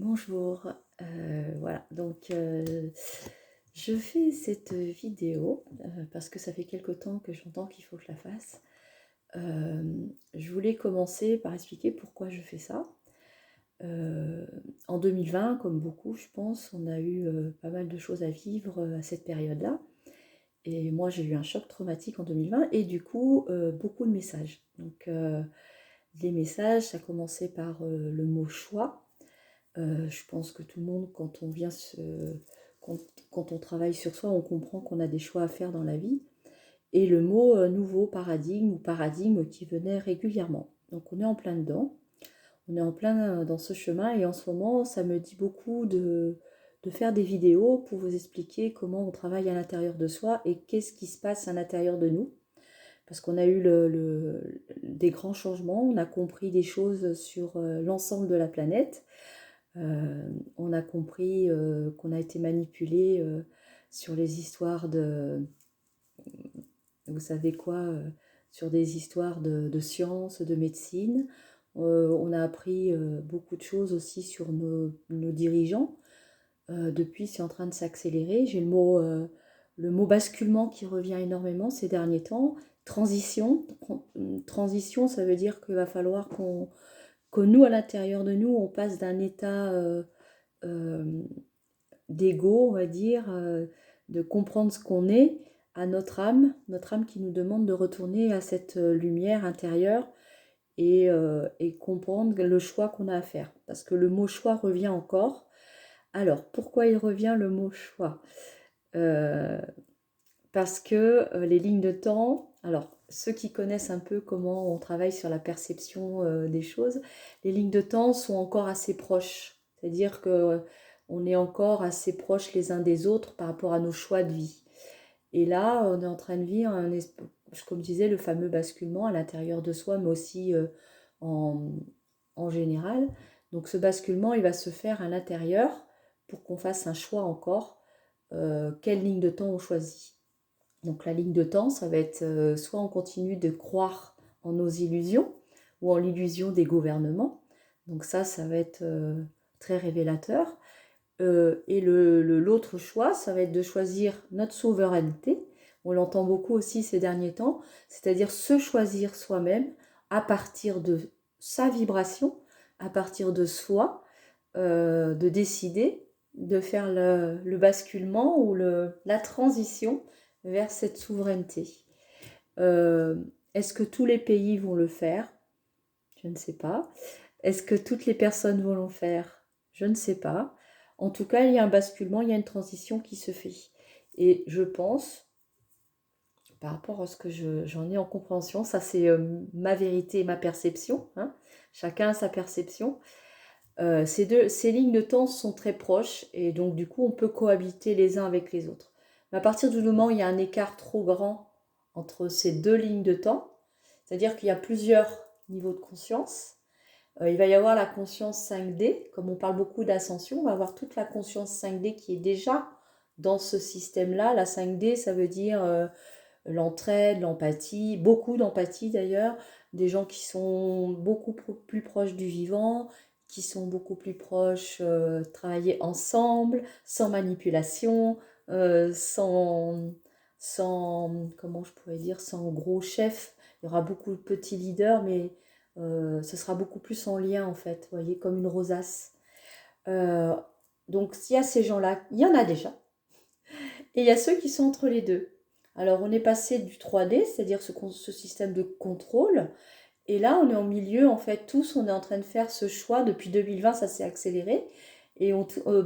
Bonjour, voilà, je fais cette vidéo parce que ça fait quelque temps que j'entends qu'il faut que je la fasse. Je voulais commencer par expliquer pourquoi je fais ça. En 2020, comme beaucoup, je pense, on a eu pas mal de choses à vivre à cette période-là. Et moi, j'ai eu un choc traumatique en 2020 et du coup, beaucoup de messages. Les messages, ça commençait par le mot choix. Je pense que tout le monde, quand, quand on travaille sur soi, on comprend qu'on a des choix à faire dans la vie. Et le mot nouveau paradigme ou paradigme qui venait régulièrement. Donc on est en plein dedans, on est en plein dans ce chemin et en ce moment, ça me dit beaucoup de faire des vidéos pour vous expliquer comment on travaille à l'intérieur de soi et qu'est-ce qui se passe à l'intérieur de nous. Parce qu'on a eu des grands changements, on a compris des choses sur l'ensemble de la planète. On a compris qu'on a été manipulé sur les histoires vous savez quoi, sur des histoires de sciences, de médecine. On a appris beaucoup de choses aussi sur nos dirigeants. Depuis, c'est en train de s'accélérer. J'ai le mot basculement qui revient énormément ces derniers temps. Transition. Transition, ça veut dire qu'il va falloir que nous, à l'intérieur de nous, on passe d'un état d'ego, on va dire, de comprendre ce qu'on est, à notre âme qui nous demande de retourner à cette lumière intérieure et comprendre le choix qu'on a à faire. Parce que le mot choix revient encore. Alors, pourquoi il revient le mot choix Parce que les lignes de temps, alors ceux qui connaissent un peu comment on travaille sur la perception des choses, les lignes de temps sont encore assez proches. C'est-à-dire que on est encore assez proches les uns des autres par rapport à nos choix de vie. Et là, on est en train de vivre, comme je disais, le fameux basculement à l'intérieur de soi, mais aussi en, en général. Donc ce basculement, il va se faire à l'intérieur pour qu'on fasse un choix encore. Quelle ligne de temps on choisit. Donc la ligne de temps, ça va être soit on continue de croire en nos illusions ou en l'illusion des gouvernements. Donc ça va être très révélateur. Et l'autre choix, ça va être de choisir notre souveraineté. On l'entend beaucoup aussi ces derniers temps, c'est-à-dire se choisir soi-même à partir de sa vibration, à partir de soi, de décider de faire le basculement ou la transition vers cette souveraineté. Est-ce que tous les pays vont le faire? Je ne sais pas. Est-ce que toutes les personnes vont le faire? Je ne sais pas. En tout cas, il y a un basculement, il y a une transition qui se fait. Et je pense, par rapport à ce que j'en ai en compréhension, ça c'est ma vérité et ma perception, hein. Chacun a sa perception. Ces lignes de temps sont très proches et donc du coup on peut cohabiter les uns avec les autres. Mais à partir du moment où il y a un écart trop grand entre ces deux lignes de temps, c'est-à-dire qu'il y a plusieurs niveaux de conscience, il va y avoir la conscience 5D, comme on parle beaucoup d'ascension, on va avoir toute la conscience 5D qui est déjà dans ce système-là. La 5D, ça veut dire l'entraide, l'empathie, beaucoup d'empathie d'ailleurs, des gens qui sont beaucoup plus proches du vivant, qui sont beaucoup plus proches, travailler ensemble, sans manipulation, comment je pourrais dire, sans gros chef. Il y aura beaucoup de petits leaders, mais ce sera beaucoup plus en lien en fait, vous voyez, comme une rosace. Euh, donc s'il y a ces gens-là, il y en a déjà. Et il y a ceux qui sont entre les deux. Alors on est passé du 3D, c'est-à-dire ce système de contrôle, et là on est au milieu, en fait, tous on est en train de faire ce choix, depuis 2020 ça s'est accéléré, et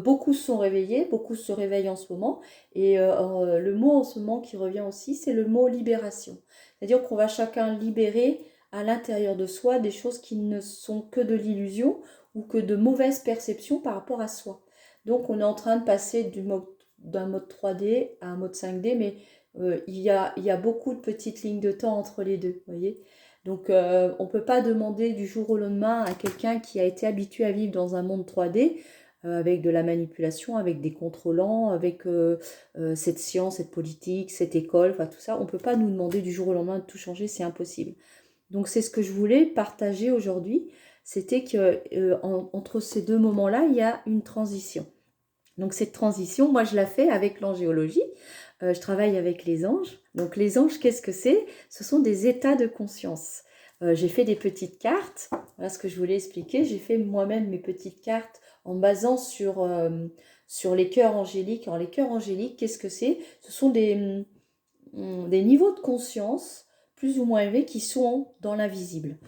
beaucoup se sont réveillés, beaucoup se réveillent en ce moment, et le mot en ce moment qui revient aussi, c'est le mot libération. C'est-à-dire qu'on va chacun libérer à l'intérieur de soi des choses qui ne sont que de l'illusion ou que de mauvaises perceptions par rapport à soi. Donc on est en train de passer d'un mode 3D à un mode 5D, mais il y a beaucoup de petites lignes de temps entre les deux, vous voyez. Donc on ne peut pas demander du jour au lendemain à quelqu'un qui a été habitué à vivre dans un monde 3D, avec de la manipulation, avec des contrôlants, avec cette science, cette politique, cette école, enfin tout ça. On ne peut pas nous demander du jour au lendemain de tout changer, c'est impossible. Donc c'est ce que je voulais partager aujourd'hui, c'était que entre ces deux moments-là, il y a une transition. Donc cette transition, moi je la fais avec l'angéologie. Je travaille avec les anges. Donc les anges, qu'est-ce que c'est? Ce sont des états de conscience. J'ai fait des petites cartes. Voilà ce que je voulais expliquer. J'ai fait moi-même mes petites cartes en basant sur les cœurs angéliques. Alors les cœurs angéliques, qu'est-ce que c'est? Ce sont des niveaux de conscience plus ou moins élevés qui sont dans l'invisible.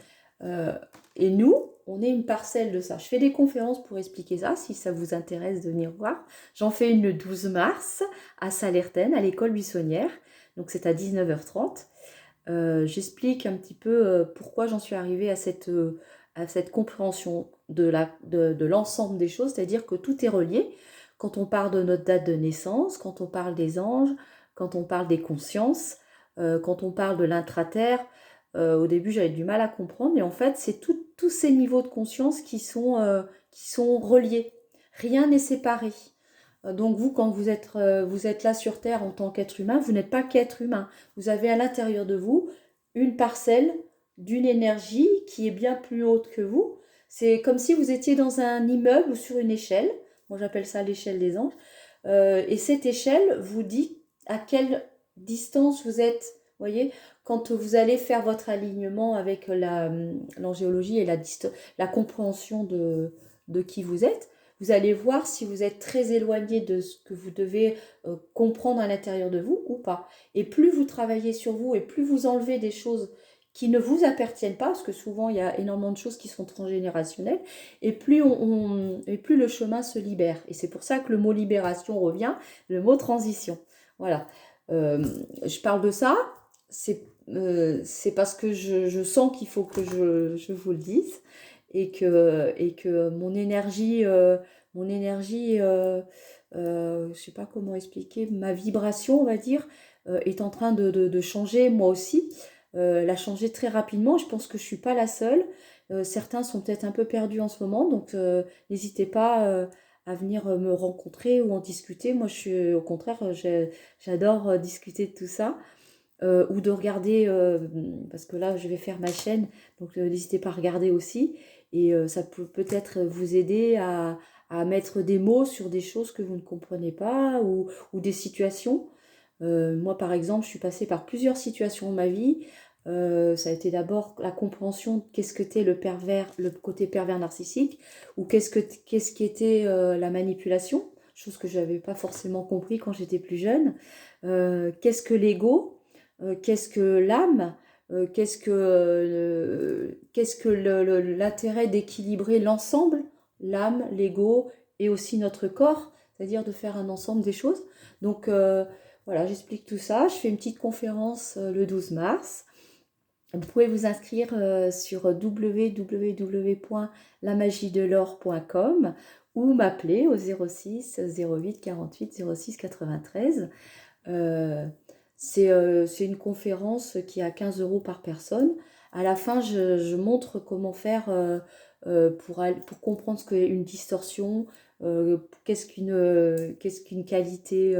Et nous, on est une parcelle de ça. Je fais des conférences pour expliquer ça, si ça vous intéresse de venir voir. J'en fais une le 12 mars à Salertaine, à l'école buissonnière. Donc c'est à 19h30. J'explique un petit peu pourquoi j'en suis arrivée à cette compréhension de l'ensemble des choses, c'est-à-dire que tout est relié. Quand on parle de notre date de naissance, quand on parle des anges, quand on parle des consciences, quand on parle de l'intraterre, au début j'avais du mal à comprendre, mais en fait c'est tous ces niveaux de conscience qui sont reliés. Rien n'est séparé. Donc vous, quand vous êtes là sur Terre en tant qu'être humain, vous n'êtes pas qu'être humain. Vous avez à l'intérieur de vous une parcelle d'une énergie qui est bien plus haute que vous. C'est comme si vous étiez dans un immeuble ou sur une échelle. Moi j'appelle ça l'échelle des anges. Et cette échelle vous dit à quelle distance vous êtes. Vous voyez, quand vous allez faire votre alignement avec l'angéologie et la compréhension de qui vous êtes, vous allez voir si vous êtes très éloigné de ce que vous devez comprendre à l'intérieur de vous ou pas. Et plus vous travaillez sur vous et plus vous enlevez des choses qui ne vous appartiennent pas, parce que souvent il y a énormément de choses qui sont transgénérationnelles, et plus, et plus le chemin se libère. Et c'est pour ça que le mot libération revient, le mot transition. Voilà. Je parle de ça, c'est parce que je sens qu'il faut que je vous le dise, et que mon énergie, je sais pas comment expliquer, ma vibration, on va dire, est en train de changer moi aussi. Elle a changé très rapidement. Je pense que je suis pas la seule. Certains sont peut-être un peu perdus en ce moment, donc n'hésitez pas à venir me rencontrer ou en discuter. Moi, au contraire, j'adore discuter de tout ça. Ou de regarder, parce que là je vais faire ma chaîne, donc n'hésitez pas à regarder aussi, et ça peut peut-être vous aider à mettre des mots sur des choses que vous ne comprenez pas, ou des situations. Moi par exemple, je suis passée par plusieurs situations dans ma vie. Ça a été d'abord la compréhension de qu'est-ce que était le côté pervers narcissique, ou qu'est-ce qui était la manipulation, chose que je n'avais pas forcément compris quand j'étais plus jeune. Qu'est-ce que l'ego? Qu'est-ce que l'âme? Qu'est-ce que l'intérêt d'équilibrer l'ensemble, l'âme, l'ego et aussi notre corps, c'est-à-dire de faire un ensemble des choses. Donc voilà, j'explique tout ça. Je fais une petite conférence le 12 mars. Vous pouvez vous inscrire sur www.lamagiedelor.com ou m'appeler au 06 08 48 06 93. C'est une conférence qui est à 15 € par personne. À la fin, je montre comment faire pour comprendre ce qu'est une distorsion, qu'est-ce qu'une qualité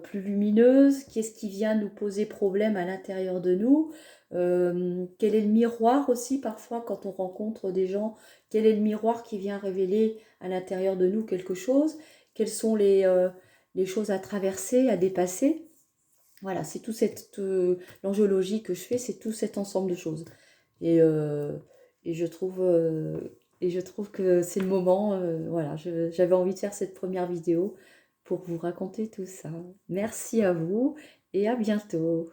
plus lumineuse, qu'est-ce qui vient nous poser problème à l'intérieur de nous, quel est le miroir aussi parfois quand on rencontre des gens, quel est le miroir qui vient révéler à l'intérieur de nous quelque chose, quelles sont les choses à traverser, à dépasser. Voilà, c'est tout l'angiologie que je fais, c'est tout cet ensemble de choses. Et, et je trouve que c'est le moment, voilà, j'avais envie de faire cette première vidéo pour vous raconter tout ça. Merci à vous et à bientôt.